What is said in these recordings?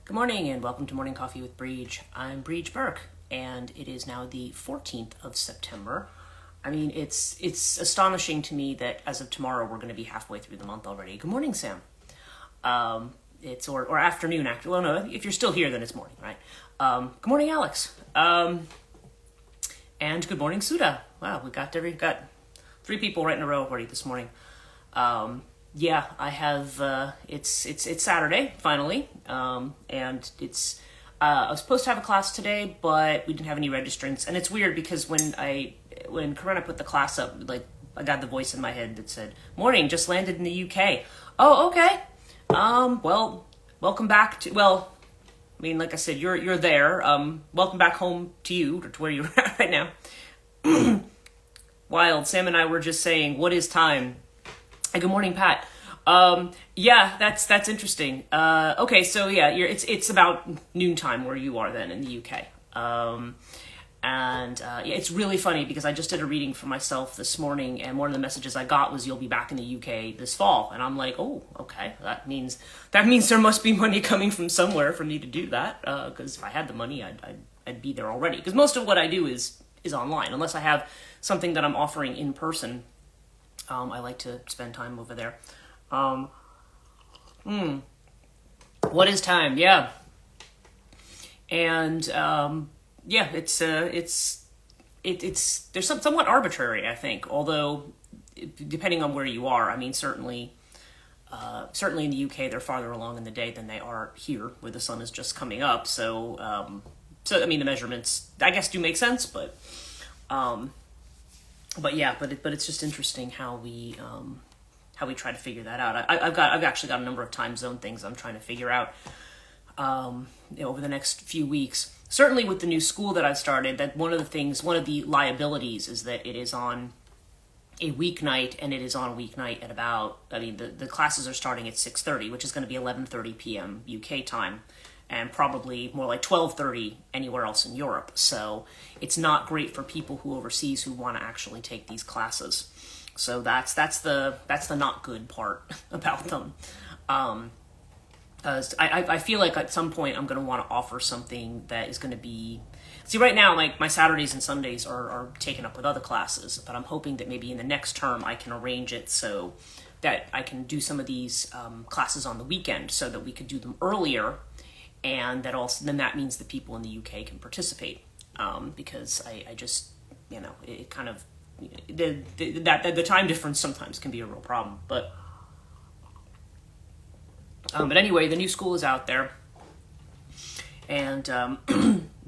Good morning and welcome to Morning Coffee with Brigid. I'm Brigid Burke and it is now the 14th of September. I mean, it's astonishing to me that as of tomorrow we're going to be halfway through the month already. Good morning, Sam. It's or afternoon, actually. Well, no, if you're still here, then it's morning, right? Good morning, Alex. And good morning, Suda. Wow, we got three people right in a row already this morning. Yeah, I have, it's Saturday, finally, and it's, I was supposed to have a class today, but we didn't have any registrants, and it's weird because when Corinna put the class up, like, I got the voice in my head that said, morning, just landed in the UK. Oh, okay. Well, welcome back to, well, I mean, like I said, you're there, welcome back home to you, or to where you're at right now. Wild, Sam and I were just saying, what is time? Good morning, Pat. Yeah, that's interesting. Okay, so yeah, it's about noontime where you are then in the UK. Yeah, it's really funny because I just did a reading for myself this morning, and one of the messages I got was you'll be back in the UK this fall, and I'm like, oh, okay, that means there must be money coming from somewhere for me to do that. Because if I had the money, I'd be there already. Because most of what I do is online, unless I have something that I'm offering in person. I like to spend time over there. What is time? Yeah. And, yeah, it's there's somewhat arbitrary, I think, although depending on where you are, I mean, certainly in the UK, they're farther along in the day than they are here where the sun is just coming up. So I mean, the measurements, I guess, do make sense, but yeah, but it's just interesting how we try to figure that out. I've actually got a number of time zone things I'm trying to figure out over the next few weeks. Certainly with the new school that I've started, that one of the liabilities is that it is on a weeknight, and it is on a weeknight at about, I mean, the classes are starting at 6:30, which is going to be 11:30 p.m. UK time, and probably more like 12:30 anywhere else in Europe. So it's not great for people overseas who want to actually take these classes. So that's the not good part about them. I feel like at some point I'm going to want to offer something that is going to be... See, right now, my Saturdays and Sundays are taken up with other classes, but I'm hoping that maybe in the next term I can arrange it so that I can do some of these classes on the weekend so that we could do them earlier, and then that means that people in the UK can participate, because I just, it kind of... The time difference sometimes can be a real problem, but anyway, the new school is out there, and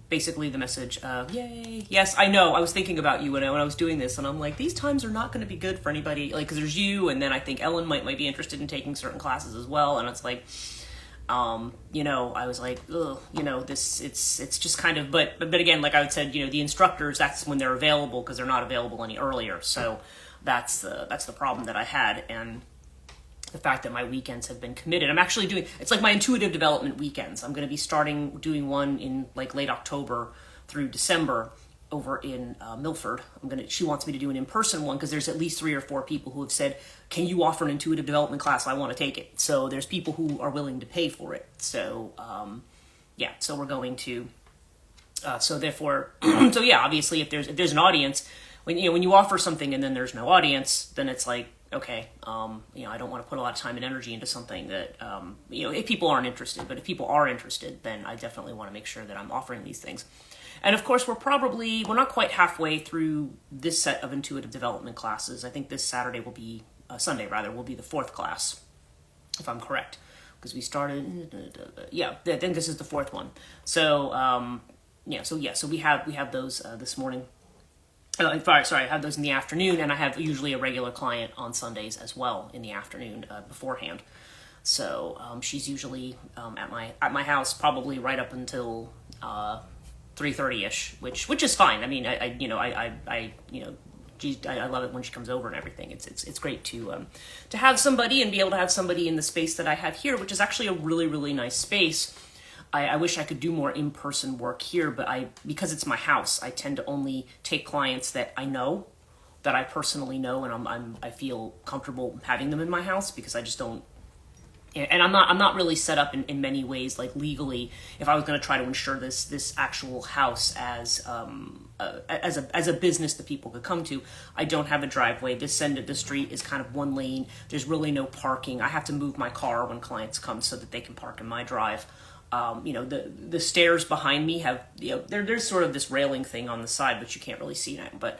basically the message, yay, yes, I know, I was thinking about you when I was doing this, and I'm like, these times are not going to be good for anybody, like, because there's you, and then I think Ellen might be interested in taking certain classes as well, and it's like, I was like, ugh, it's just kind of, but again, like I said, the instructors, that's when they're available, because they're not available any earlier. So that's the problem that I had. And the fact that my weekends have been committed, I'm actually it's like my intuitive development weekends. I'm going to be doing one in like late October through December over in Milford. She wants me to do an in-person one because there's at least 3 or 4 people who have said, can you offer an intuitive development class? I want to take it. So there's people who are willing to pay for it. So, yeah, so we're going to, so therefore, so yeah, obviously if there's an audience, when you offer something and then there's no audience, then it's like, okay, I don't want to put a lot of time and energy into something that, if people aren't interested, but if people are interested, then I definitely want to make sure that I'm offering these things. And of course, we're not quite halfway through this set of intuitive development classes. I think this Sunday will be the 4th class, if I'm correct, because we started, yeah, I think this is the 4th one. So, so we have those this morning. Sorry, I have those in the afternoon, and I have usually a regular client on Sundays as well in the afternoon beforehand. So she's usually at my house probably right up until 3:30ish, which is fine. I mean, I love it when she comes over and everything. It's great to have somebody and be able to have somebody in the space that I have here, which is actually a really, really nice space. I wish I could do more in-person work here, but because it's my house, I tend to only take clients that I know, that I personally know, and I feel comfortable having them in my house, because I just don't and I'm not really set up in many ways, like legally, if I was going to try to insure this actual house as a business that people could come to. I don't have a driveway. This end of the street is kind of one lane. There's really no parking. I have to move my car when clients come so that they can park in my drive. The stairs behind me have, there's sort of this railing thing on the side, which you can't really see now, but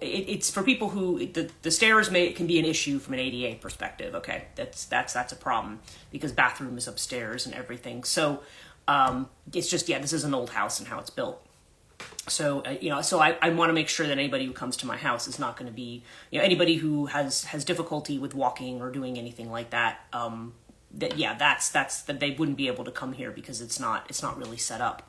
it's for people who the stairs can be an issue from an ADA perspective. Okay, that's a problem because bathroom is upstairs and everything. So it's just, this is an old house and how it's built. So so I want to make sure that anybody who comes to my house is not going to be, anybody who has difficulty with walking or doing anything like that. That they wouldn't be able to come here because it's not really set up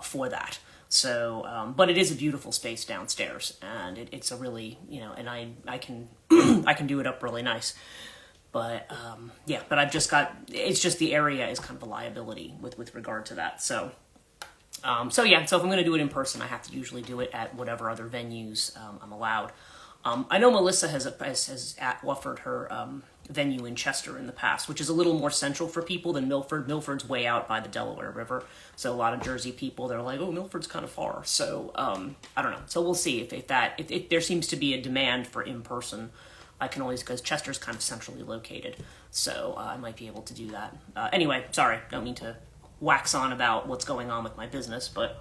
for that. So, but it is a beautiful space downstairs, and it's a really, and I can I can do it up really nice. But but I've just got, it's just the area is kind of a liability with regard to that. So so if I'm going to do it in person, I have to usually do it at whatever other venues I'm allowed. I know Melissa has offered her venue in Chester in the past, which is a little more central for people than Milford. Milford's way out by the Delaware River, so a lot of Jersey people, they're like, oh, Milford's kind of far. So I don't know. So we'll see if there seems to be a demand for in person. I can always, because Chester's kind of centrally located, so I might be able to do that. Anyway, sorry, don't mean to wax on about what's going on with my business, but.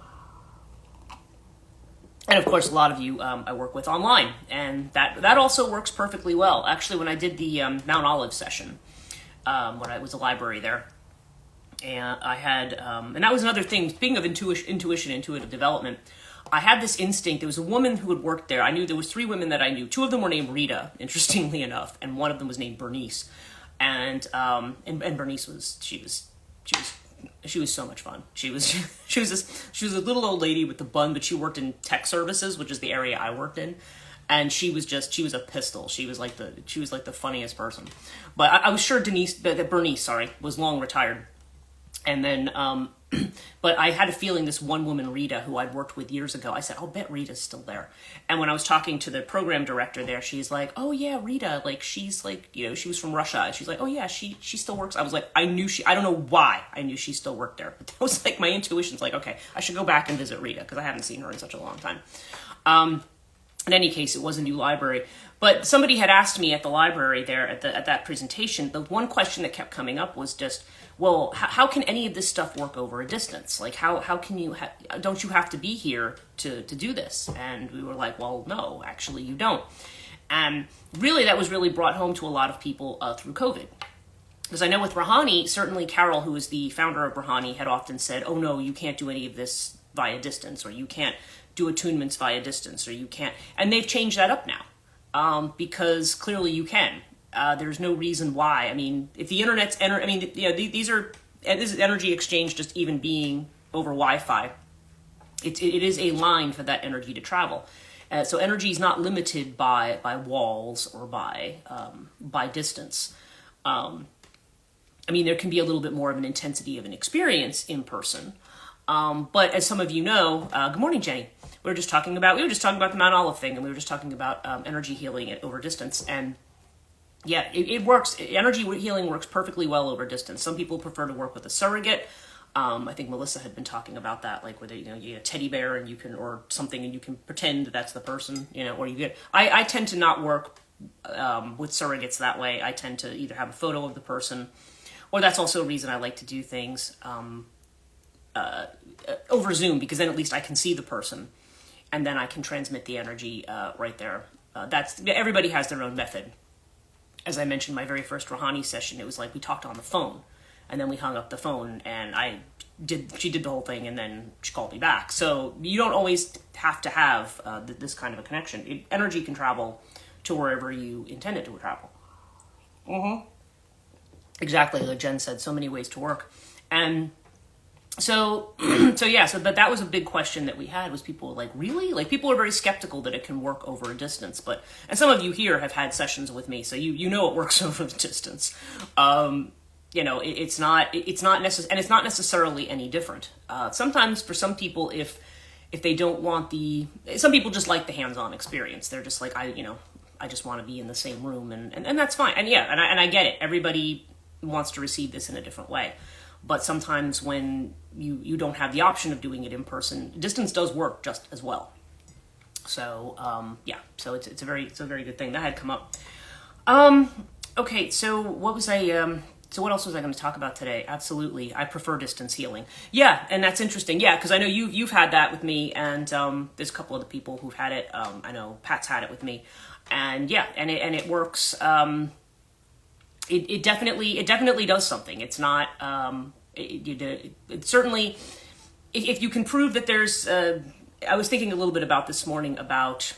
And of course, a lot of you I work with online, and that also works perfectly well. Actually, when I did the Mount Olive session, when I was a library there, and I had, and that was another thing. Speaking of intuitive development, I had this instinct. There was a woman who had worked there. I knew there was 3 women that I knew. 2 of them were named Rita, interestingly enough, and one of them was named Bernice. And Bernice she was so much fun. She was a little old lady with the bun, but she worked in tech services, which is the area I worked in. And she was a pistol. She was like the funniest person. But I was sure Bernice, was long retired. And then, but I had a feeling this one woman, Rita, who I'd worked with years ago, I said, I'll bet Rita's still there. And when I was talking to the program director there, she's like, oh yeah, Rita, like, she's like, she was from Russia. She's like, oh yeah, she still works. I was like, I don't know why I knew she still worked there. But that was like, my intuition's like, okay, I should go back and visit Rita, because I haven't seen her in such a long time. In any case, it was a new library. But somebody had asked me at the library there at that presentation, the one question that kept coming up was just, well, how can any of this stuff work over a distance? Like, how can you, don't you have to be here to do this? And we were like, well, no, actually you don't. And really, that was really brought home to a lot of people through COVID. Because I know with Rouhani, certainly Carol, who is the founder of Rouhani, had often said, oh no, you can't do any of this via distance, or you can't do attunements via distance, or you can't. And they've changed that up now, because clearly you can. There's no reason why. I mean, if the internet's, this is energy exchange just even being over Wi-Fi. It is a line for that energy to travel. So energy is not limited by walls or by distance. There can be a little bit more of an intensity of an experience in person. But as some of you know, good morning, Jenny. We were just talking about the Mount Olive thing, and we were just talking about energy healing over distance. And yeah, it works. Energy healing works perfectly well over distance. Some people prefer to work with a surrogate. I think Melissa had been talking about that, like whether you get a teddy bear and you can, or something, and you can pretend that that's the person, or you get. I tend to not work with surrogates that way. I tend to either have a photo of the person, or that's also a reason I like to do things over Zoom, because then at least I can see the person, and then I can transmit the energy right there. Everybody has their own method. As I mentioned, my very first Rouhani session, it was like we talked on the phone, and then we hung up the phone, and she did the whole thing, and then she called me back. So you don't always have to have this kind of a connection. Energy can travel to wherever you intend it to travel. Mm-hmm. Exactly, like Jen said, so many ways to work. And so but that was a big question that we had, was people like, really? Like, people are very skeptical that it can work over a distance, and some of you here have had sessions with me, so you know it works over the distance. It's not necessarily any different. Sometimes for some people, if they don't want some people just like the hands-on experience. They're just like, I just want to be in the same room, and that's fine. And yeah, and I get it. Everybody wants to receive this in a different way. But sometimes when you don't have the option of doing it in person, distance does work just as well. So yeah, so it's a very good thing that had come up. Okay, so what was so what else was I going to talk about today? Absolutely, I prefer distance healing. Yeah, and that's interesting. Yeah, because I know you've had that with me, and there's a couple other people who've had it. I know Pat's had it with me, and yeah, and it works. It definitely does something. It's not. It certainly, if you can prove that there's. I was thinking a little bit about this morning about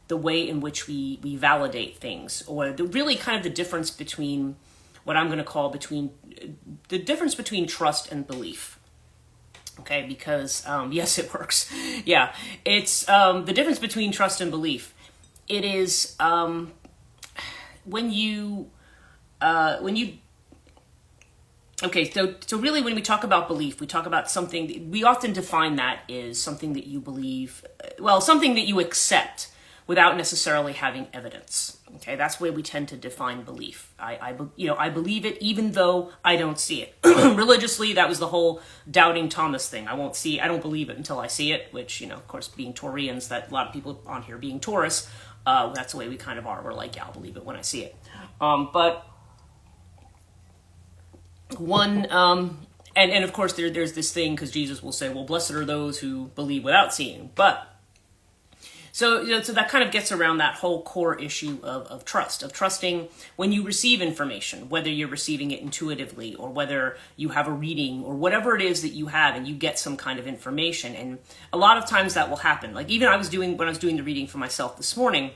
the way in which we validate things, or really kind of the difference between what I'm going to call the difference between trust and belief. Okay, because yes, it works. Yeah, it's the difference between trust and belief. It is when you. Okay, so really when we talk about belief, we talk about something, we often define that as something that you believe, well, something that you accept without necessarily having evidence. Okay, that's the way we tend to define belief. I believe it even though I don't see it. Religiously, that was the whole doubting Thomas thing. I don't believe it until I see it, which, of course, being Taurians, that a lot of people on here being Taurus, that's the way we kind of are. We're like, yeah, I'll believe it when I see it. But one, and of course there's this thing, because Jesus will say, well, blessed are those who believe without seeing. But so that kind of gets around that whole core issue of trust, of trusting when you receive information, whether you're receiving it intuitively or whether you have a reading or whatever it is that you have, and you get some kind of information. And a lot of times that will happen. Like even when I was doing the reading for myself this morning,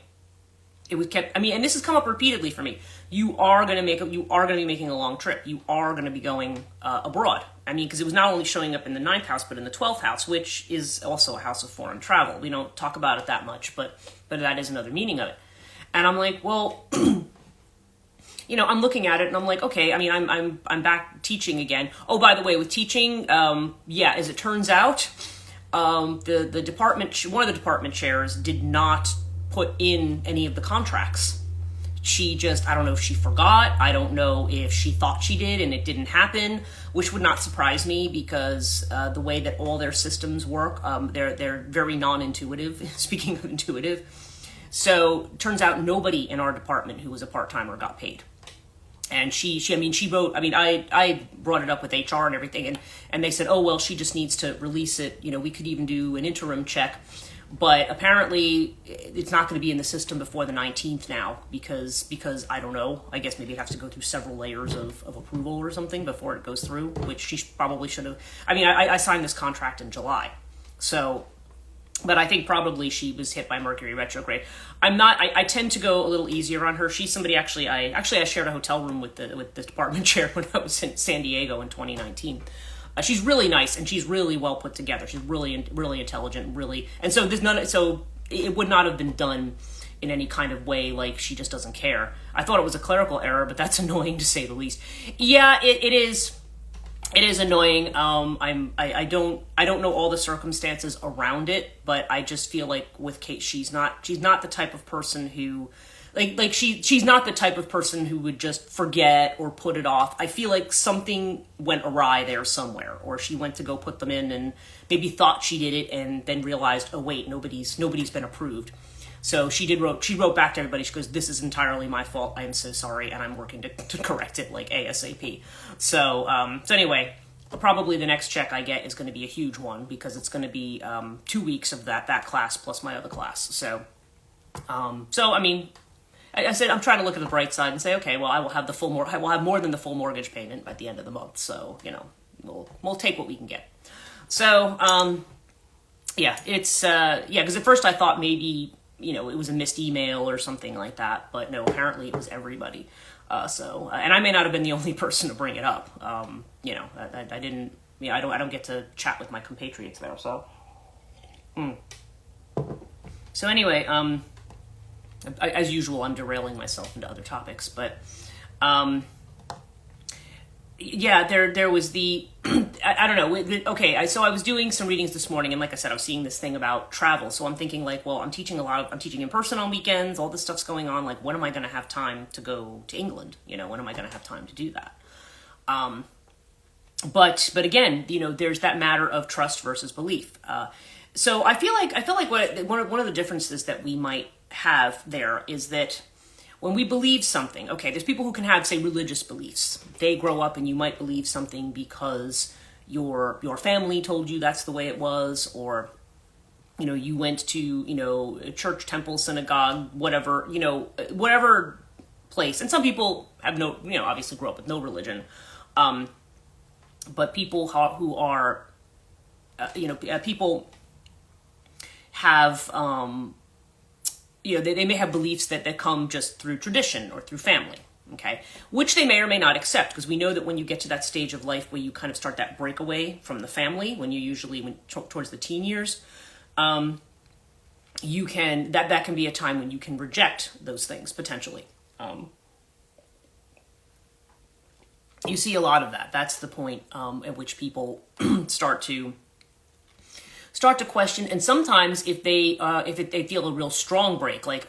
it was kept. And this has come up repeatedly for me. You are going to be making a long trip. You are going to be going abroad. Because it was not only showing up in the 9th house, but in the 12th house, which is also a house of foreign travel. We don't talk about it that much, but that is another meaning of it. And I'm like, well, I'm looking at it and I'm like, okay. I'm back teaching again. Oh, by the way, with teaching, as it turns out, the department, one of the department chairs did not put in any of the contracts. She just, I don't know if she forgot. I don't know if she thought she did and it didn't happen, which would not surprise me because the way that all their systems work, they're very non-intuitive, speaking of intuitive. So turns out nobody in our department who was a part-timer got paid. And she wrote, I brought it up with HR and everything, and they said, oh, well, she just needs to release it. We could even do an interim check. But apparently it's not going to be in the system before the 19th now because I don't know. I guess maybe it has to go through several layers of approval or something before it goes through, which she probably should have. I signed this contract in July. So, but I think probably she was hit by Mercury retrograde. I tend to go a little easier on her. She's somebody I shared a hotel room with the department chair when I was in San Diego in 2019. She's really nice and she's really well put together. She's really intelligent, and so so it would not have been done in any kind of way like she just doesn't care. I thought it was a clerical error, but that's annoying to say the least. Yeah, it is. It is annoying. I don't know all the circumstances around it, but I just feel like with Kate, she's not the type of person who. She's not the type of person who would just forget or put it off. I feel like something went awry there somewhere, or she went to go put them in and maybe thought she did it and then realized, oh wait, nobody's been approved. So she wrote back to everybody. She goes, this is entirely my fault. I am so sorry, and I'm working to correct it like ASAP. So anyway, probably the next check I get is going to be a huge one because it's going to be 2 weeks of that class plus my other class. So I said I'm trying to look at the bright side and say, okay, well, I will have more than the full mortgage payment by the end of the month. So we'll take what we can get. So it's because at first I thought maybe it was a missed email or something like that, but no, apparently it was everybody. And I may not have been the only person to bring it up. I didn't. I don't get to chat with my compatriots there. So. So anyway, as usual, I'm derailing myself into other topics, but yeah, there was the I don't know. Okay, so I was doing some readings this morning, and like I said, I was seeing this thing about travel. So I'm thinking like, well, I'm teaching I'm teaching in person on weekends. All this stuff's going on. Like, when am I going to have time to go to England? When am I going to have time to do that? But again, there's that matter of trust versus belief. So I feel like one of the differences that we might have there is that when we believe something, okay, there's people who can have, say, religious beliefs. They grow up and you might believe something because your family told you that's the way it was, or you went to a church, temple, synagogue, whatever whatever place. And some people have obviously grew up with no religion, but people who are people have they may have beliefs that come just through tradition or through family, okay, which they may or may not accept, because we know that when you get to that stage of life where you kind of start that breakaway from the family, when you usually towards the teen years, you can that can be a time when you can reject those things potentially. You see a lot of that. That's the point at which people start to question, and sometimes if they feel a real strong break, like,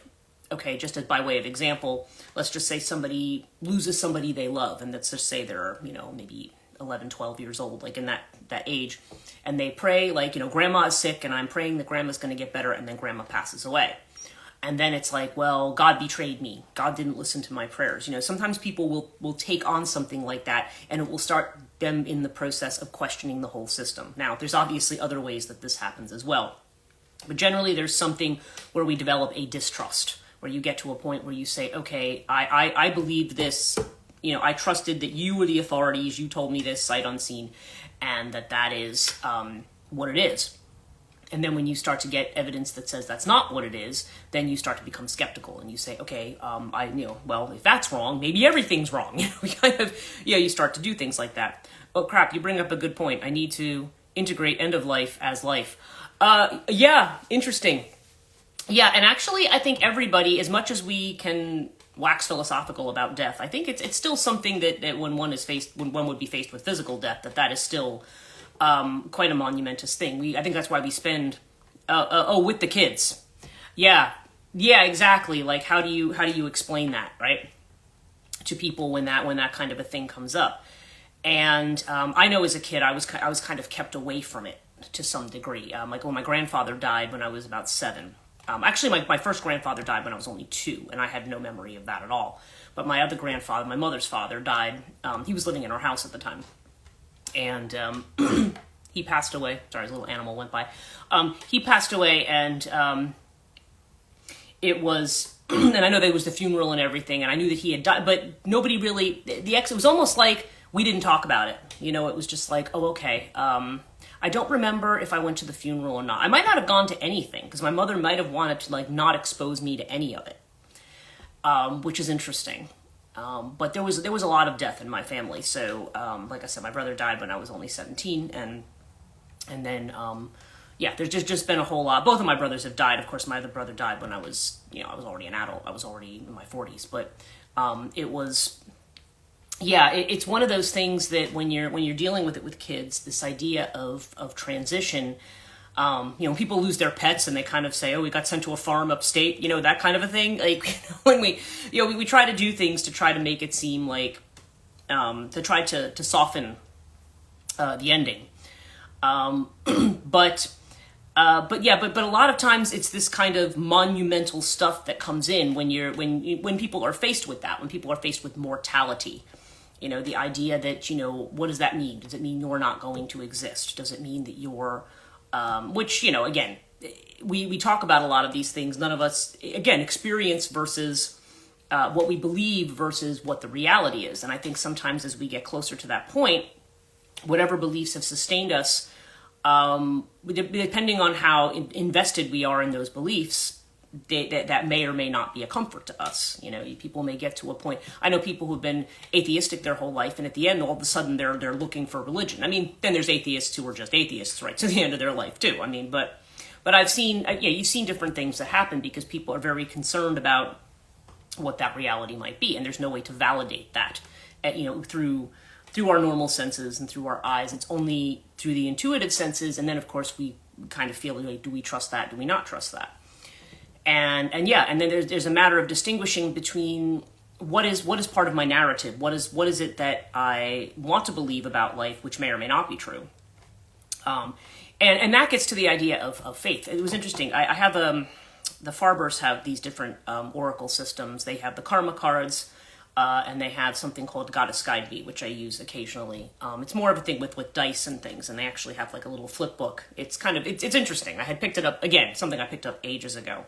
okay, just as by way of example, let's just say somebody loses somebody they love, and let's just say they're maybe 11, 12 years old, like in that age, and they pray like, grandma is sick and I'm praying that grandma's going to get better, and then grandma passes away. And then it's like, well, God betrayed me. God didn't listen to my prayers. Sometimes people will take on something like that, and it will start them in the process of questioning the whole system. Now, there's obviously other ways that this happens as well. But generally, there's something where we develop a distrust, where you get to a point where you say, okay, I believed this. I trusted that you were the authorities. You told me this sight unseen, and that is what it is. And then when you start to get evidence that says that's not what it is, then you start to become skeptical, and you say, okay, well, if that's wrong, maybe everything's wrong. You start to do things like that. Oh crap, you bring up a good point. I need to integrate end of life as life. Yeah, interesting. Yeah, and actually, I think everybody, as much as we can wax philosophical about death, I think it's still something that when one would be faced with physical death, that is still quite a monumentous thing. I think that's why we spend with the kids. Yeah, exactly. Like, how do you explain that, right, to people when that kind of a thing comes up? And I know as a kid I was kind of kept away from it to some degree. Like when my grandfather died when I was about 7. Actually, my first grandfather died when I was only 2, and I had no memory of that at all. But my other grandfather, my mother's father, died. He was living in our house at the time. And he passed away. Sorry, his little animal went by. He passed away, and it was, and I know there was the funeral and everything, and I knew that he had died, but nobody really, it was almost like we didn't talk about it. It was just like, oh, okay. I don't remember if I went to the funeral or not. I might not have gone to anything, because my mother might have wanted to not expose me to any of it, which is interesting. But there was a lot of death in my family. So, like I said, my brother died when I was only 17, and then, there's just been a whole lot. Both of my brothers have died. Of course, my other brother died when I was already an adult. I was already in my 40s, but, it's one of those things that when you're dealing with it with kids, this idea of transition, people lose their pets and they kind of say, oh, we got sent to a farm upstate, that kind of a thing. Like, when we try to do things to try to make it seem like, to try to soften, the ending. But a lot of times it's this kind of monumental stuff that comes in when people are faced with that, when people are faced with mortality. The idea that, what does that mean? Does it mean you're not going to exist? Does it mean that you're, which, again, we talk about a lot of these things. None of us, again, experience versus what we believe versus what the reality is. And I think sometimes as we get closer to that point, whatever beliefs have sustained us, depending on how invested we are in those beliefs, that may or may not be a comfort to us. People may get to a point. I know people who've been atheistic their whole life, and at the end, all of a sudden, they're looking for religion. I mean, then there's atheists who are just atheists right to the end of their life too. I mean, but I've seen, you've seen different things that happen because people are very concerned about what that reality might be, and there's no way to validate that, through through our normal senses and through our eyes. It's only through the intuitive senses, and then of course we kind of feel like, do we trust that? Do we not trust that? And then there's a matter of distinguishing between what is part of my narrative, what is it that I want to believe about life, which may or may not be true. And that gets to the idea of faith. It was interesting. I have the Farbers have these different oracle systems. They have the karma cards, and they have something called Goddess Guide Me, which I use occasionally. It's more of a thing with dice and things, and they actually have like a little flip book. It's interesting. I had picked it up, again, something I picked up ages ago.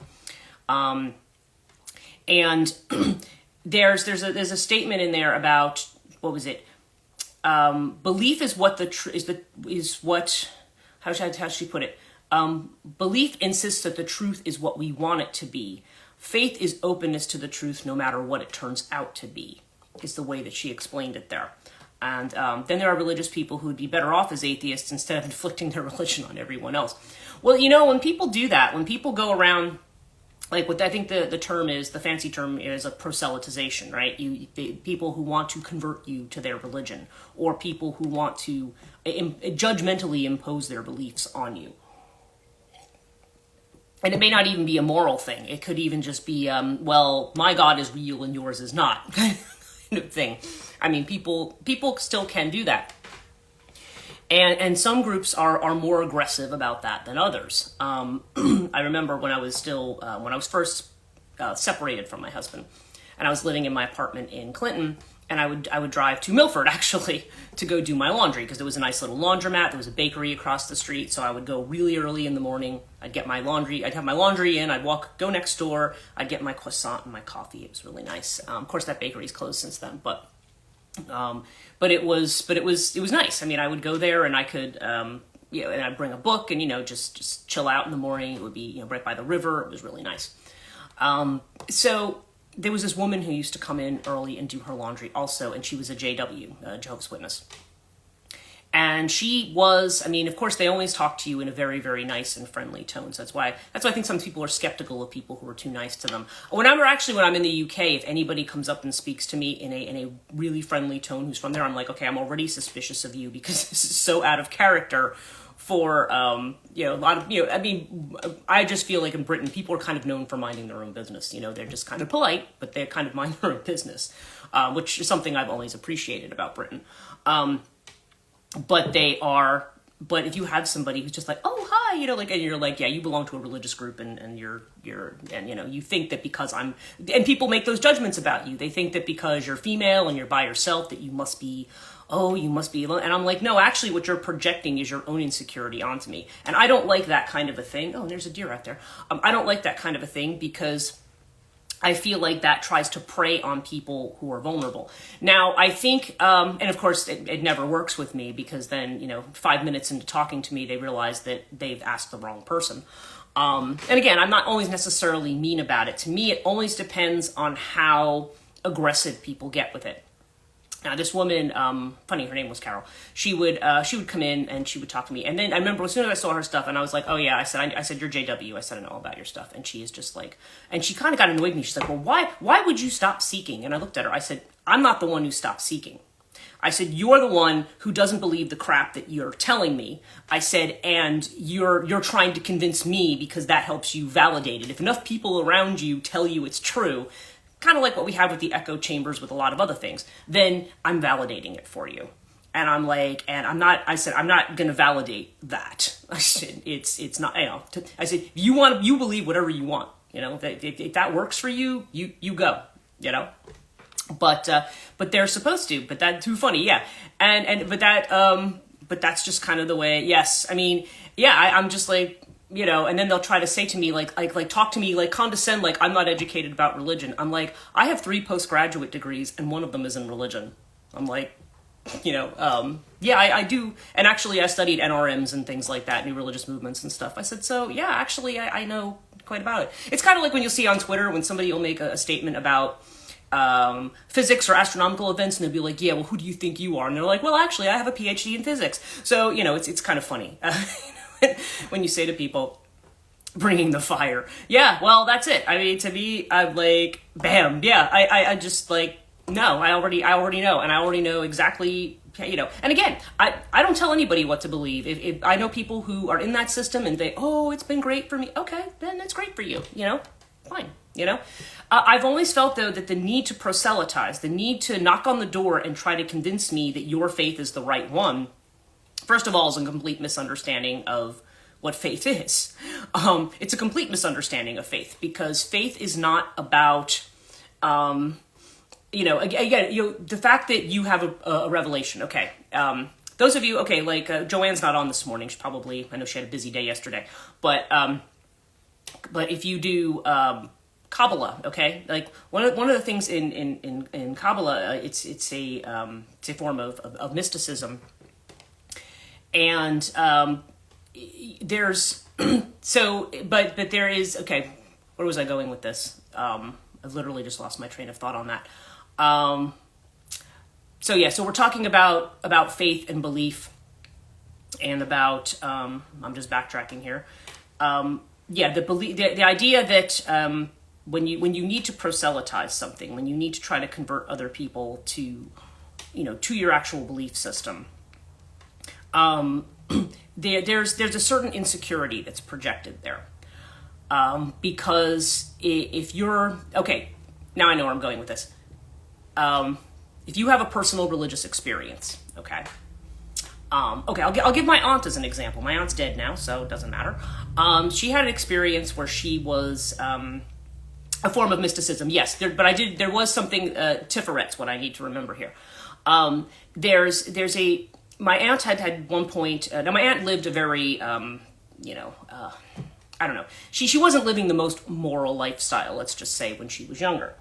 And there's a statement in there about, what was it? Belief is what how should she put it? Belief insists that the truth is what we want it to be. Faith is openness to the truth no matter what it turns out to be, is the way that she explained it there. And then there are religious people who would be better off as atheists instead of inflicting their religion on everyone else. Well, when people do that, when people go around, like what I think the term is, the fancy term is a proselytization, right? People who want to convert you to their religion, or people who want to judgmentally impose their beliefs on you. And it may not even be a moral thing. It could even just be, well, my God is real and yours is not, kind of thing. I mean, people still can do that. And some groups are more aggressive about that than others. I remember when I was first separated from my husband, and I was living in my apartment in Clinton, and I would drive to Milford, actually, to go do my laundry, because there was a nice little laundromat. There was a bakery across the street, so I would go really early in the morning. I'd have my laundry in, I'd go next door, I'd get my croissant and my coffee. It was really nice. Of course, that bakery's closed since then, but it was nice. I mean, I would go there and I could, and I'd bring a book and, just chill out in the morning. It would be, right by the river. It was really nice. So there was this woman who used to come in early and do her laundry also, and she was a JW, Jehovah's Witness. And she was, of course, they always talk to you in a very, very nice and friendly tone. So that's why I think some people are skeptical of people who are too nice to them. When I'm in the UK, if anybody comes up and speaks to me in a really friendly tone who's from there, I'm like, okay, I'm already suspicious of you because this is so out of character for, a lot of, I just feel like in Britain, people are kind of known for minding their own business. They're just kind of polite, but they kind of mind their own business, which is something I've always appreciated about Britain. But if you have somebody who's just like, oh, hi, and you're like, yeah, you belong to a religious group and you think that because and people make those judgments about you. They think that because you're female and you're by yourself that you must be alone. And I'm like, no, actually what you're projecting is your own insecurity onto me. And I don't like that kind of a thing. Oh, and there's a deer out there. I don't like that kind of a thing because I feel like that tries to prey on people who are vulnerable. Now, I think, and of course, it never works with me because then, 5 minutes into talking to me, they realize that they've asked the wrong person. And again, I'm not always necessarily mean about it. To me, it always depends on how aggressive people get with it. Now, this woman, funny, her name was Carol. She would come in and she would talk to me. And then I remember as soon as I saw her stuff, and I was like, oh yeah, I said, you're JW. I said, I know all about your stuff. And she is just like, and she kind of got annoyed with me. She's like, well, why would you stop seeking? And I looked at her. I said, I'm not the one who stopped seeking. I said, you're the one who doesn't believe the crap that you're telling me. I said, and you're trying to convince me because that helps you validate it. If enough people around you tell you it's true, kind of like what we have with the echo chambers with a lot of other things, then I'm validating it for you. And I'm like, I'm not going to validate that. I said, it's not, I said, you believe whatever you want, if that works for you, you go, but they're supposed to, but that's too funny. Yeah. But that's just kind of the way, yes. I'm just like, and then they'll try to say to me, like talk to me, like condescend, like I'm not educated about religion. I'm like, I have 3 postgraduate degrees and one of them is in religion. I'm like, yeah, I do. And actually I studied NRMs and things like that, new religious movements and stuff. I said, so yeah, actually I know quite about it. It's kind of like when you'll see on Twitter when somebody will make a statement about physics or astronomical events, and they'll be like, yeah, well, who do you think you are? And they're like, well, actually I have a PhD in physics. So, it's kind of funny. When you say to people, bringing the fire. Yeah, well, that's it. To me, I'm like, bam. Yeah, I just like, no, I already know. And I already know exactly And again, I don't tell anybody what to believe. If I know people who are in that system and they, oh, it's been great for me. Okay, then it's great for you, fine, I've always felt, though, that the need to proselytize, the need to knock on the door and try to convince me that your faith is the right one, first of all, is a complete misunderstanding of what faith is. It's a complete misunderstanding of faith, because faith is not about, again, the fact that you have a revelation. Okay. Those of you, okay, like Joanne's not on this morning. I know she had a busy day yesterday, but if you do Kabbalah, okay, like one of the things in Kabbalah, it's a form of mysticism, and there's but there is, okay, where was I going with this? I've literally just lost my train of thought on that. So we're talking about faith and belief, and about I'm just backtracking here. The idea that when you need to proselytize something, when you need to try to convert other people to your actual belief system, there's a certain insecurity that's projected there, because if you're, okay, now I know where I'm going with this. If you have a personal religious experience, okay, I'll give my aunt as an example. My aunt's dead now, so it doesn't matter. She had an experience where she was a form of mysticism, yes, there was something, Tiferet's what I need to remember here. My aunt had one point, now my aunt lived a very, I don't know, she wasn't living the most moral lifestyle, let's just say, when she was younger.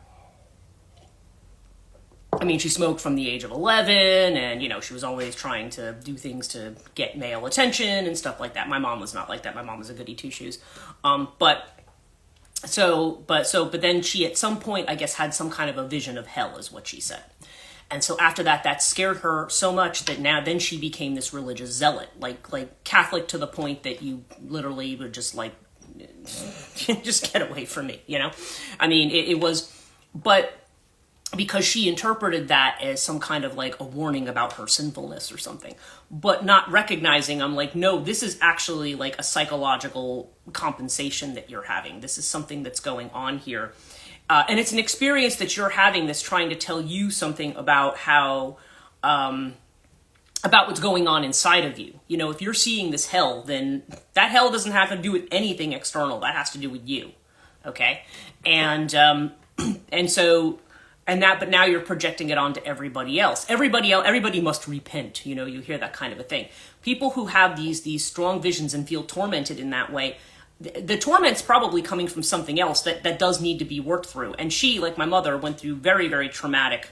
I mean, she smoked from the age of 11, and, she was always trying to do things to get male attention and stuff like that. My mom was not like that. My mom was a goody two-shoes. But then she, at some point, I guess, had some kind of a vision of hell, is what she said. And so after that scared her so much that then she became this religious zealot, like Catholic, to the point that you literally would just just get away from me, I mean, it was, but because she interpreted that as some kind of like a warning about her sinfulness or something, but not recognizing, I'm like, no, this is actually like a psychological compensation that you're having. This is something that's going on here. And it's an experience that you're having that's trying to tell you something about how, about what's going on inside of you. If you're seeing this hell, then that hell doesn't have to do with anything external. That has to do with you. Okay. But now you're projecting it onto everybody else. Everybody must repent. You hear that kind of a thing. People who have these strong visions and feel tormented in that way, the torment's probably coming from something else that does need to be worked through. And she, like my mother, went through very, very traumatic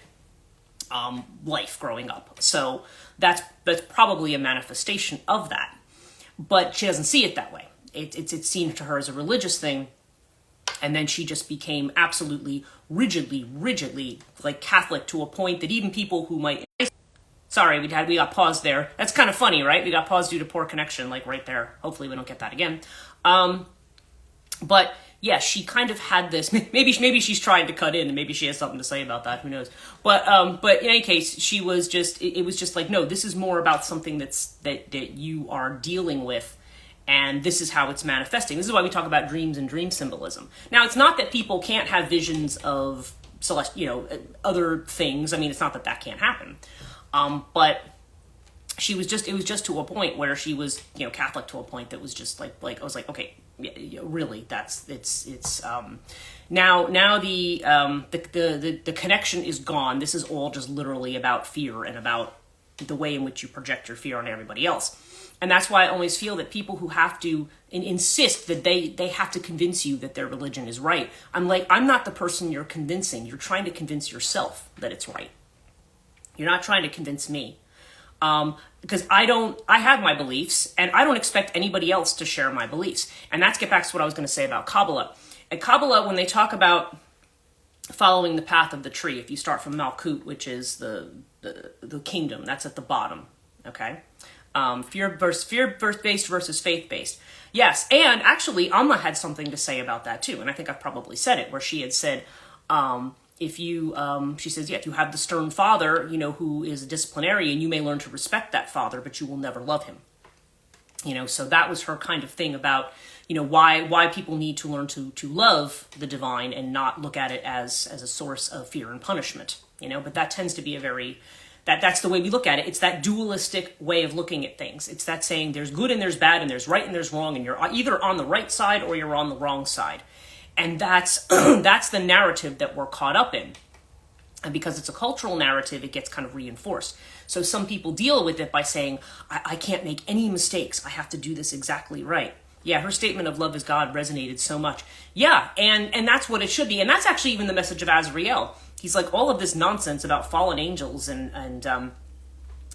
life growing up. So that's probably a manifestation of that. But she doesn't see it that way. It's seen to her as a religious thing. And then she just became absolutely rigidly like Catholic, to a point that even people who might... Sorry, we got paused there. That's kind of funny, right? We got paused due to poor connection, like right there. Hopefully we don't get that again. But yeah, she kind of had this, maybe she's trying to cut in, and maybe she has something to say about that, who knows. But in any case, she was just, it was just like, no, this is more about something that you are dealing with, and this is how it's manifesting. This is why we talk about dreams and dream symbolism. Now, it's not that people can't have visions of other things. I mean, it's not that can't happen. But it was just to a point where she was, Catholic, to a point that was just like I was like, okay, yeah, really, now the connection is gone. This is all just literally about fear and about the way in which you project your fear on everybody else. And that's why I always feel that people who have to insist that they have to convince you that their religion is right. I'm like, I'm not the person you're convincing. You're trying to convince yourself that it's right. You're not trying to convince me. Because I have my beliefs, and I don't expect anybody else to share my beliefs. And that's get back to what I was going to say about Kabbalah. At Kabbalah, when they talk about following the path of the tree, if you start from Malkut, which is the kingdom, that's at the bottom, okay? Fear-based versus faith-based. Yes, and actually, Amma had something to say about that too, and I think I've probably said it, where she had said, if you, she says, yeah, if you have the stern father, who is a disciplinarian, you may learn to respect that father, but you will never love him. So that was her kind of thing about, why people need to learn to love the divine and not look at it as a source of fear and punishment, but that tends to be that's the way we look at it. It's that dualistic way of looking at things. It's that saying there's good and there's bad and there's right and there's wrong, and you're either on the right side or you're on the wrong side. And that's that's the narrative that we're caught up in. And because it's a cultural narrative, it gets kind of reinforced. So some people deal with it by saying, I can't make any mistakes. I have to do this exactly right. Yeah, her statement of love is God resonated so much. Yeah, and that's what it should be. And that's actually even the message of Azrael. He's like, all of this nonsense about fallen angels and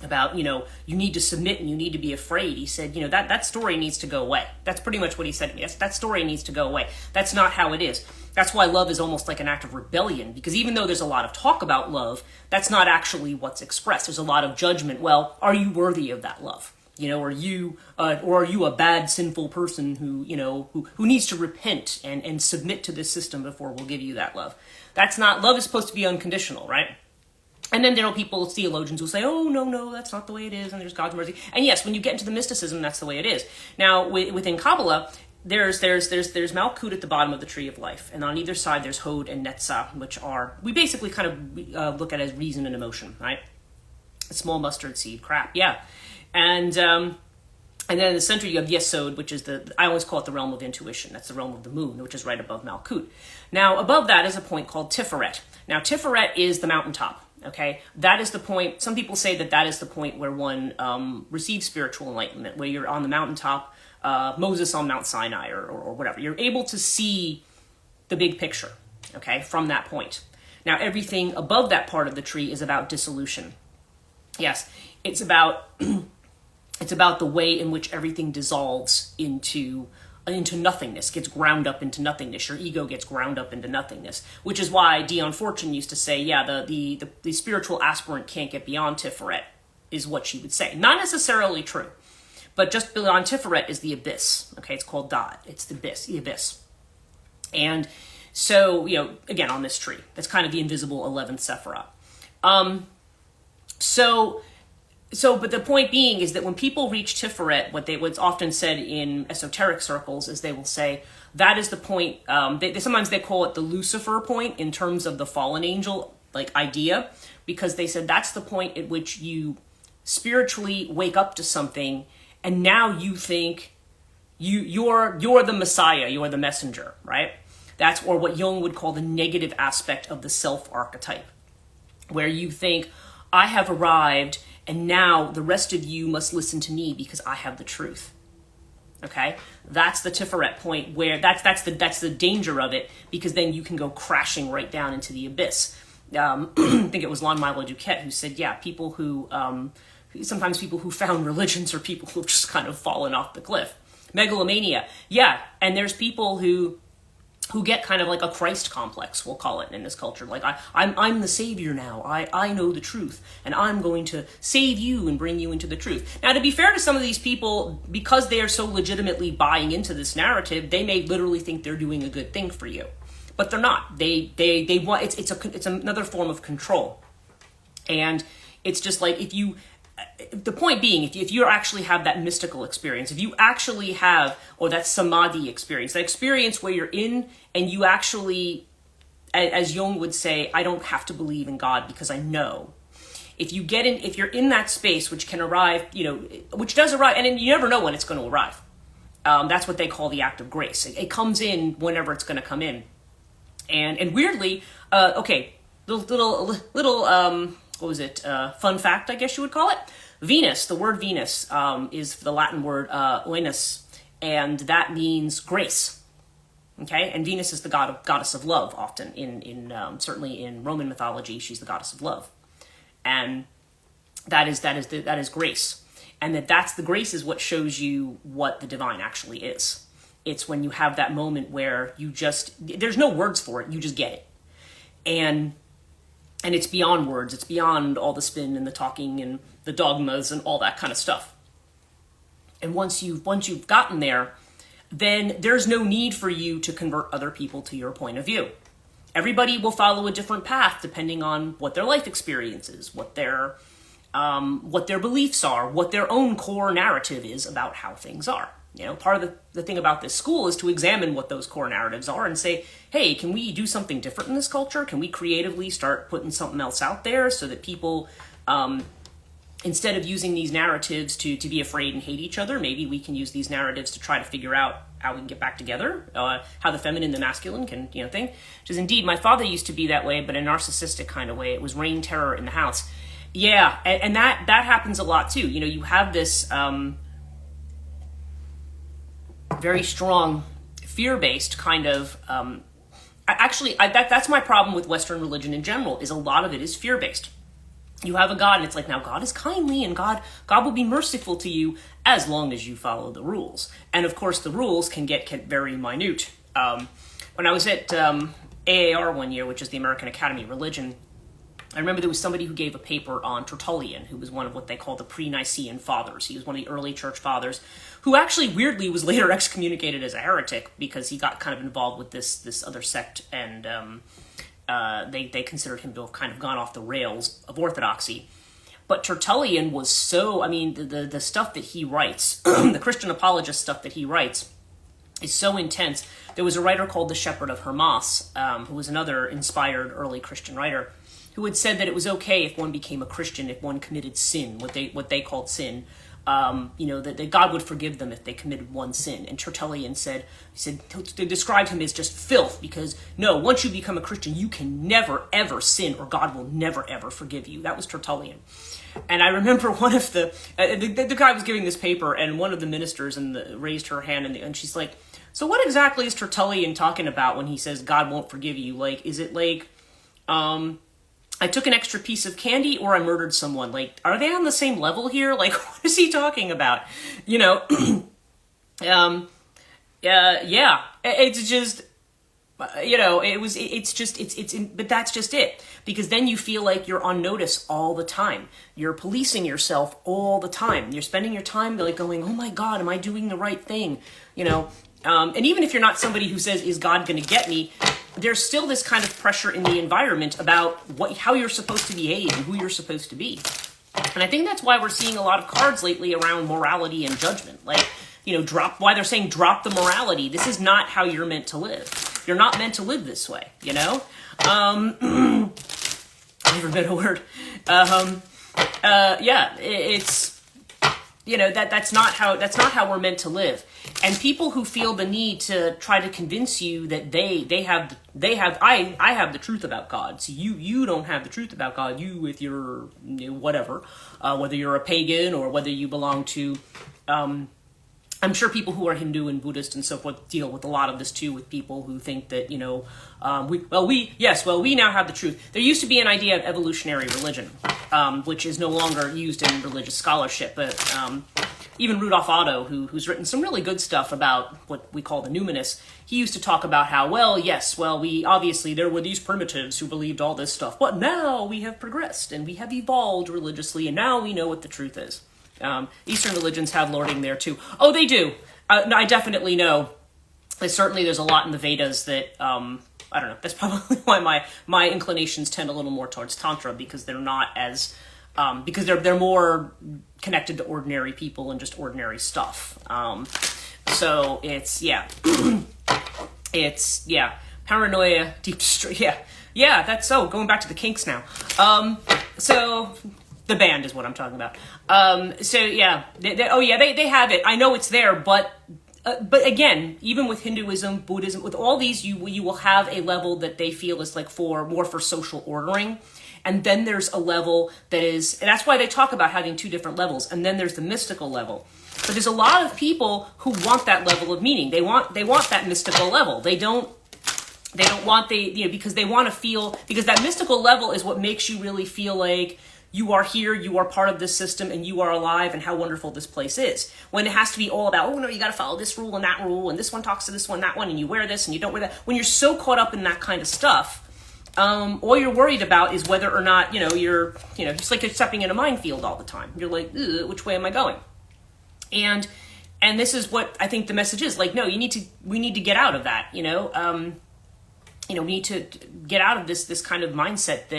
about, you need to submit and you need to be afraid. He said, that story needs to go away. That's pretty much what he said to me. That story needs to go away. That's not how it is. That's why love is almost like an act of rebellion, because even though there's a lot of talk about love, that's not actually what's expressed. There's a lot of judgment. Well, are you worthy of that love? Are you a bad, sinful person who needs to repent and submit to this system before we'll give you that love? That's not, love is supposed to be unconditional, right? And then there are people, theologians, who say, oh, no, that's not the way it is, and there's God's mercy. And yes, when you get into the mysticism, that's the way it is. Now, within Kabbalah, there's Malkut at the bottom of the tree of life, and on either side there's Hod and Netzah, which we basically kind of look at as reason and emotion, right? A small mustard seed, crap, yeah. And then in the center you have Yesod, which is I always call it the realm of intuition. That's the realm of the moon, which is right above Malkut. Now, above that is a point called Tiferet. Now, Tiferet is the mountaintop. Okay, that is the point. Some people say that is the point where one receives spiritual enlightenment, where you're on the mountaintop, Moses on Mount Sinai or whatever. You're able to see the big picture, okay, from that point. Now, everything above that part of the tree is about dissolution. Yes, it's about the way in which everything dissolves into nothingness, gets ground up into nothingness. Your ego gets ground up into nothingness, which is why Dion Fortune used to say, yeah, the spiritual aspirant can't get beyond Tiferet, is what she would say. Not necessarily true, but just beyond Tiferet is the abyss. Okay, it's called Dot. It's the abyss. And so, again, on this tree, that's kind of the invisible 11th Sephirah. But the point being is that when people reach Tiferet, what's often said in esoteric circles is they will say that is the point. Sometimes they call it the Lucifer point in terms of the fallen angel idea, because they said that's the point at which you spiritually wake up to something, and now you think you're the Messiah, you're the messenger, right? That's or what Jung would call the negative aspect of the self archetype, where you think I have arrived. And now the rest of you must listen to me because I have the truth. Okay, that's the Tiferet point, where that's the danger of it, because then you can go crashing right down into the abyss. I think it was Lon Milo Duquette who said, yeah, people who sometimes people who found religions are people who've just kind of fallen off the cliff. Megalomania, yeah, and there's people who get kind of like a Christ complex, we'll call it in this culture. Like, I'm the savior now. I know the truth, and I'm going to save you and bring you into the truth. Now, to be fair to some of these people, because they are so legitimately buying into this narrative, they may literally think they're doing a good thing for you, but they're not. They want it's another form of control, and it's just like the point being, if you actually have that mystical experience, if you actually have, or that samadhi experience, that experience where you're in and you actually, as Jung would say, I don't have to believe in God because I know. If you're in that space, which can arrive, which does arrive, and you never know when it's going to arrive. That's what they call the act of grace. It comes in whenever it's going to come in. And weirdly, little what was it? Fun fact, I guess you would call it. Venus, the word Venus, is the Latin word Venus, and that means grace. Okay, and Venus is the goddess of love. Often in certainly in Roman mythology, she's the goddess of love, and that is grace, and that's the grace is what shows you what the divine actually is. It's when you have that moment where there's no words for it, you just get it, and it's beyond words. It's beyond all the spin and the talking and the dogmas and all that kind of stuff. And once you've gotten there, then there's no need for you to convert other people to your point of view. everybody will follow a different path depending on what their life experience is, what their beliefs are, what their own core narrative is about how things are. Part of the thing about this school is to examine what those core narratives are and say, hey, can we do something different in this culture? Can we creatively start putting something else out there so that people, instead of using these narratives to be afraid and hate each other, maybe we can use these narratives to try to figure out how we can get back together, how the feminine and the masculine can, thing. Which is indeed, my father used to be that way, but in a narcissistic kind of way. It was reign terror in the house. Yeah, and that happens a lot too. You have this very strong fear-based kind of that's my problem with Western religion in general, is a lot of it is fear-based. You have a God, and it's like, now God is kindly, and God will be merciful to you as long as you follow the rules. And of course, the rules can get very minute. When I was at AAR one year, which is the American Academy of Religion, I remember there was somebody who gave a paper on Tertullian, who was one of what they call the pre-Nicene fathers. He was one of the early church fathers, who actually weirdly was later excommunicated as a heretic because he got kind of involved with this other sect, and they considered him to have kind of gone off the rails of orthodoxy. But Tertullian was so, the stuff that he writes, the Christian apologist stuff that he writes, is so intense. There was a writer called the Shepherd of Hermas, who was another inspired early Christian writer, who had said that it was okay if one became a Christian if one committed sin, what they called sin, that God would forgive them if they committed one sin. And Tertullian said they described him as just filth, because no, once you become a Christian, you can never ever sin, or God will never ever forgive you. That was Tertullian. And I remember one of the guy was giving this paper, and one of the ministers raised her hand, and she's like, so what exactly is Tertullian talking about when he says God won't forgive you? Like, is it like, I took an extra piece of candy, or I murdered someone? Like, are they on the same level here? Like, what is he talking about? Yeah, it's just, but that's just it. Because then you feel like you're on notice all the time. You're policing yourself all the time. You're spending your time like going, oh my God, am I doing the right thing? And even if you're not somebody who says, is God going to get me? There's still this kind of pressure in the environment about how you're supposed to behave and who you're supposed to be. And I think that's why we're seeing a lot of cards lately around morality and judgment. Like, why they're saying drop the morality. This is not how you're meant to live. You're not meant to live this way, Never been a word. It's, that's not how we're meant to live. And people who feel the need to try to convince you that I have the truth about God. So you don't have the truth about God. You with your whatever, whether you're a pagan or whether you belong to, I'm sure people who are Hindu and Buddhist and so forth deal with a lot of this too, with people who think that, we now have the truth. There used to be an idea of evolutionary religion, which is no longer used in religious scholarship, but even Rudolf Otto, who's written some really good stuff about what we call the numinous, he used to talk about how, there were these primitives who believed all this stuff, but now we have progressed and we have evolved religiously, and now we know what the truth is. Eastern religions have lording there too. Oh, they do. I definitely know. There's a lot in the Vedas that, I don't know, that's probably why my inclinations tend a little more towards Tantra, because they're not as, because they're more connected to ordinary people and just ordinary stuff. So it's, paranoia, deep stress, that's so, going back to the kinks now. So the band is what I'm talking about. They have it. I know it's there, but again, even with Hinduism, Buddhism, with all these, you will have a level that they feel is like more for social ordering. And then there's a level and that's why they talk about having two different levels. And then there's the mystical level. But there's a lot of people who want that level of meaning. They want that mystical level. They don't want because they want to feel, because that mystical level is what makes you really feel like you are here, you are part of this system, and you are alive, and how wonderful this place is. When it has to be all about, you got to follow this rule and that rule, and this one talks to this one, that one, and you wear this and you don't wear that. When you're so caught up in that kind of stuff, all you're worried about is whether or not, you're just like you're stepping in a minefield all the time. You're like, which way am I going? And this is what I think the message is. Like, no, we need to get out of that, we need to get out of this kind of mindset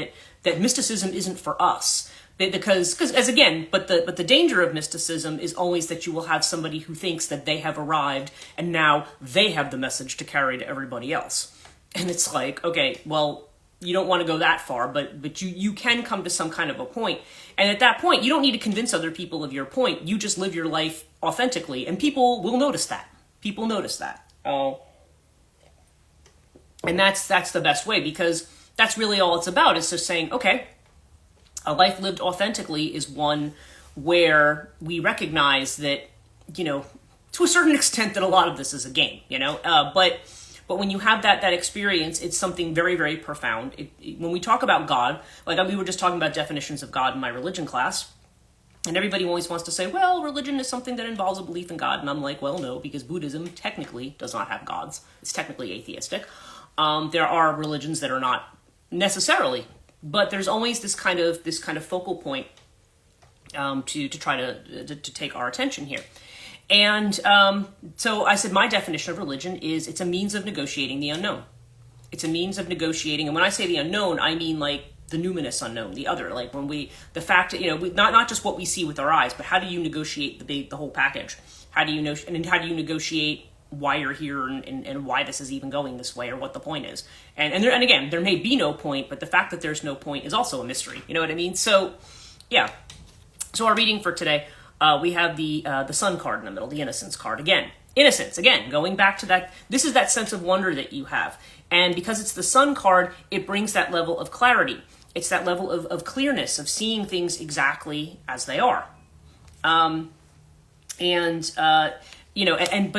that mysticism isn't for us. Because as again, but the danger of mysticism is always that you will have somebody who thinks that they have arrived and now they have the message to carry to everybody else. And it's like, okay, well, you don't want to go that far, but you can come to some kind of a point. And at that point, you don't need to convince other people of your point. You just live your life authentically, and people will notice that. People notice that. And that's the best way, because that's really all it's about. It's just saying, okay, a life lived authentically is one where we recognize that, to a certain extent, that a lot of this is a game, but when you have that experience, it's something very, very profound. When we talk about God, like we were just talking about definitions of God in my religion class, and everybody always wants to say, well, religion is something that involves a belief in God. And I'm like, well, no, because Buddhism technically does not have gods. It's technically atheistic. There are religions that are not necessarily, but there's always this kind of focal point to try to take our attention here. And so I said my definition of religion is it's a means of negotiating the unknown. It's a means of negotiating, and when I say the unknown, I mean like the numinous unknown, the other, like the fact that, not just what we see with our eyes, but how do you negotiate the whole package? How do you know, and how do you negotiate why you're here and why this is even going this way, or what the point is? And again, there may be no point, but the fact that there's no point is also a mystery. You know what I mean? So, yeah. So our reading for today, we have the Sun card in the middle, the Innocence card. Again, innocence, again, going back to that, this is that sense of wonder that you have. And because it's the Sun card, it brings that level of clarity. It's that level of clearness, of seeing things exactly as they are. But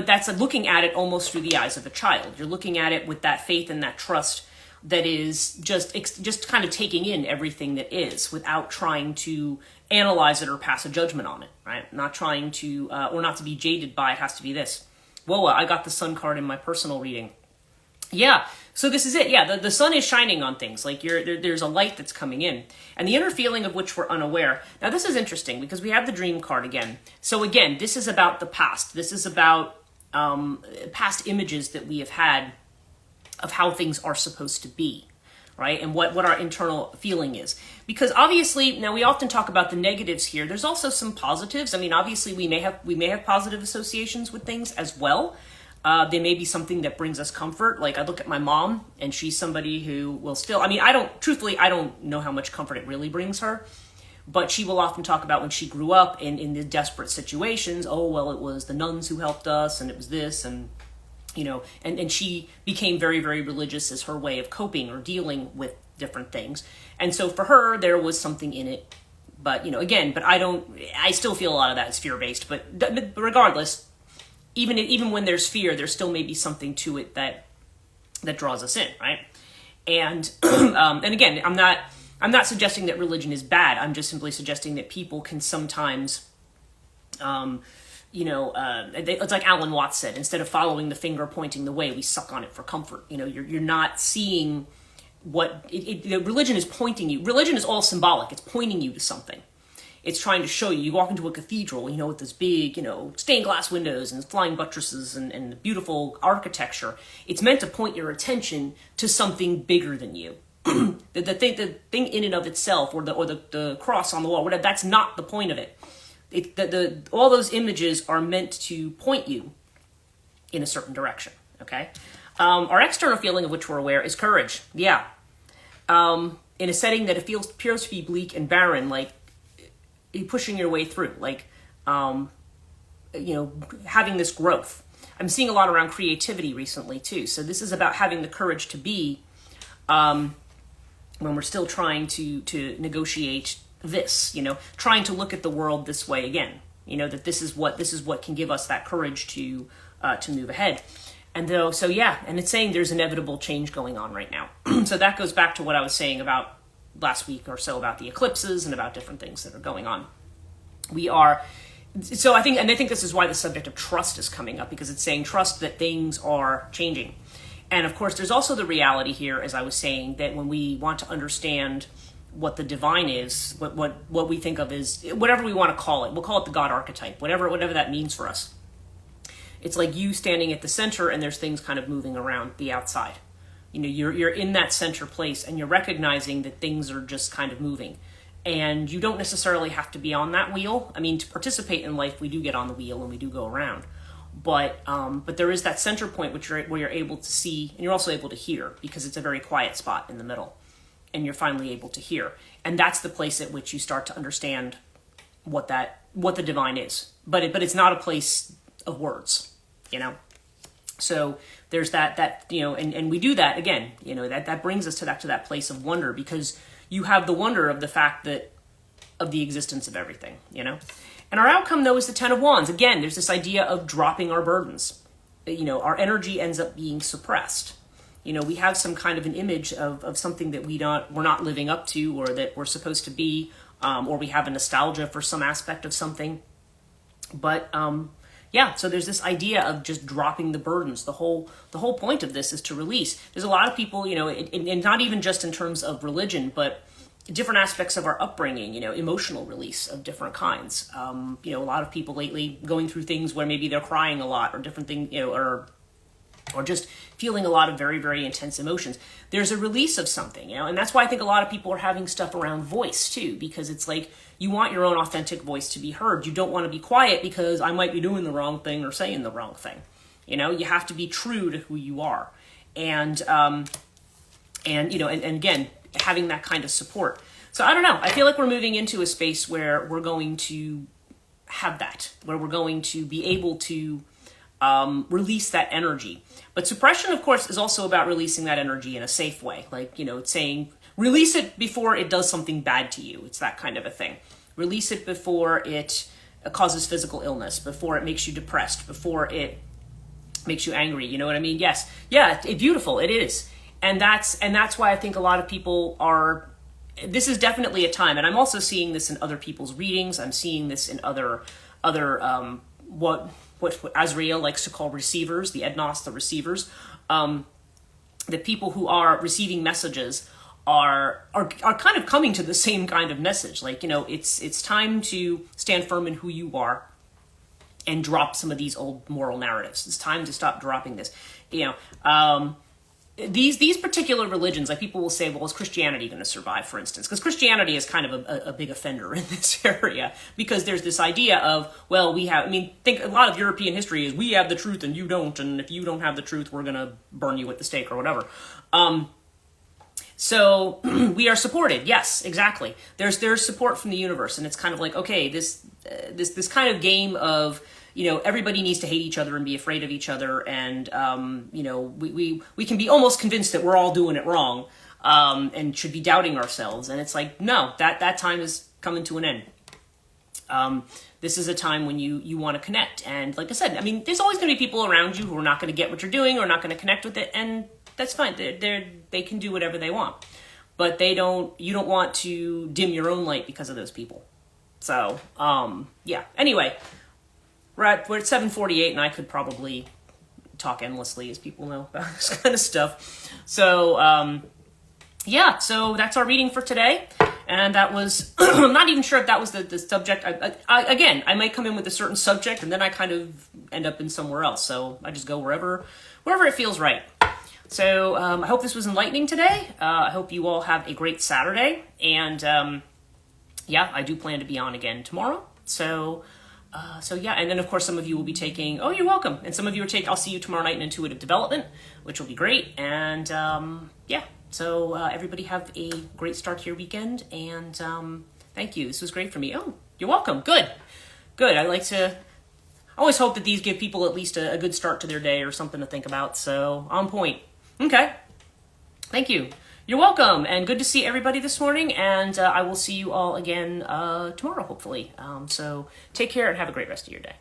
that's looking at it almost through the eyes of a child. You're looking at it with that faith and that trust that is just kind of taking in everything that is without trying to analyze it or pass a judgment on it, right? Not trying to, or not to be jaded by it has to be this. Whoa, I got the Sun card in my personal reading. Yeah, so this is it. Yeah, the sun is shining on things. Like there's a light that's coming in. And the inner feeling of which we're unaware. Now this is interesting because we have the Dream card again. So again, this is about the past. This is about past images that we have had of how things are supposed to be, right? And what our internal feeling is. Because obviously, now we often talk about the negatives here. There's also some positives. I mean, obviously we may have positive associations with things as well. They may be something that brings us comfort. Like I look at my mom and she's somebody who will still, I don't know how much comfort it really brings her, but she will often talk about when she grew up in the desperate situations. Oh, well, it was the nuns who helped us and it was this and, and she became very, very religious as her way of coping or dealing with different things. And so for her, there was something in it, but, but I still feel a lot of that is fear-based, but regardless, even when there's fear, there still may be something to it that draws us in, right? And and again, I'm not suggesting that religion is bad. I'm just simply suggesting that people can sometimes, it's like Alan Watts said: instead of following the finger pointing the way, we suck on it for comfort. You're not seeing what religion is pointing you. Religion is all symbolic. It's pointing you to something. It's trying to show you. You walk into a cathedral, with this big, stained glass windows and flying buttresses and beautiful architecture. It's meant to point your attention to something bigger than you. the thing in and of itself, or the cross on the wall, whatever. That's not the point of it. All those images are meant to point you in a certain direction. Okay. Our external feeling of which we're aware is courage. Yeah. In a setting that appears to be bleak and barren, like pushing your way through, like, having this growth. I'm seeing a lot around creativity recently too. So this is about having the courage to be, when we're still trying to negotiate this, trying to look at the world this way again, that this is what can give us that courage to move ahead. And and it's saying there's inevitable change going on right now. So that goes back to what I was saying about last week or so about the eclipses and about different things that are going on. I think this is why the subject of trust is coming up, because it's saying trust that things are changing. And of course, there's also the reality here, as I was saying, that when we want to understand what the divine is, what we think of as, whatever we want to call it, we'll call it the God archetype, whatever that means for us. It's like you standing at the center and there's things kind of moving around the outside. You know, you're in that center place, and you're recognizing that things are just kind of moving. And you don't necessarily have to be on that wheel. I mean, to participate in life, we do get on the wheel and we do go around. But there is that center point where you're able to see, and you're also able to hear, because it's a very quiet spot in the middle. And you're finally able to hear. And that's the place at which you start to understand what the divine is. But it's not a place of words, you know? So there's that you know, and we do that again, you know, that brings us to that place of wonder, because you have the wonder of the fact of the existence of everything, you know? And our outcome, though, is the Ten of Wands. Again, there's this idea of dropping our burdens. You know, our energy ends up being suppressed. You know, we have some kind of an image of something that we're not living up to, or that we're supposed to be, or we have a nostalgia for some aspect of something. But yeah, so there's this idea of just dropping the burdens. The whole point of this is to release. There's a lot of people, you know, and not even just in terms of religion, but different aspects of our upbringing, you know, emotional release of different kinds. You know, a lot of people lately going through things where maybe they're crying a lot, or different things, you know, or just feeling a lot of very, very intense emotions. There's a release of something, you know, and that's why I think a lot of people are having stuff around voice too, because it's like, you want your own authentic voice to be heard. You don't want to be quiet because I might be doing the wrong thing or saying the wrong thing. You know, you have to be true to who you are. And you know, and again, having that kind of support. So I don't know, I feel like we're moving into a space where we're going to have that, where we're going to be able to release that energy. But suppression, of course, is also about releasing that energy in a safe way. Like, you know, it's saying, release it before it does something bad to you. It's that kind of a thing. Release it before it causes physical illness, before it makes you depressed, before it makes you angry. You know what I mean? Yes. Yeah, it's beautiful. It is. And that's why I think a lot of people are, this is definitely a time. And I'm also seeing this in other people's readings. I'm seeing this in other what Azrael likes to call receivers, the Ednos, the receivers. The people who are receiving messages are kind of coming to the same kind of message. Like, you know, it's time to stand firm in who you are and drop some of these old moral narratives. It's time to stop dropping this. You know, these particular religions, like people will say, well, is Christianity going to survive, for instance? Because Christianity is kind of a big offender in this area, because there's this idea of, well, think a lot of European history is we have the truth and you don't, and if you don't have the truth, we're going to burn you at the stake or whatever. So we are supported. Yes, exactly. There's support from the universe, and it's kind of like, okay, this kind of game of, you know, everybody needs to hate each other and be afraid of each other, and you know, we can be almost convinced that we're all doing it wrong, and should be doubting ourselves. And it's like, no, that time is coming to an end. This is a time when you want to connect, and like I said, I mean, there's always going to be people around you who are not going to get what you're doing or not going to connect with it, and that's fine. They can do whatever they want, but you don't want to dim your own light because of those people. So yeah. Anyway. We're at 7:48, and I could probably talk endlessly, as people know, about this kind of stuff. So, yeah, so that's our reading for today. And that was, I'm not even sure if that was the subject. Again, I might come in with a certain subject, and then I kind of end up in somewhere else. So I just go wherever it feels right. So I hope this was enlightening today. I hope you all have a great Saturday. And, yeah, I do plan to be on again tomorrow. So yeah, and then of course some of you will be taking, oh, you're welcome. And some of you are taking, I'll see you tomorrow night in Intuitive Development, which will be great. And yeah, so everybody have a great start to your weekend. And thank you. This was great for me. Oh, you're welcome. Good. I always hope that these give people at least a good start to their day or something to think about. So on point. Okay. Thank you. You're welcome, and good to see everybody this morning, and I will see you all again tomorrow, hopefully. So take care and have a great rest of your day.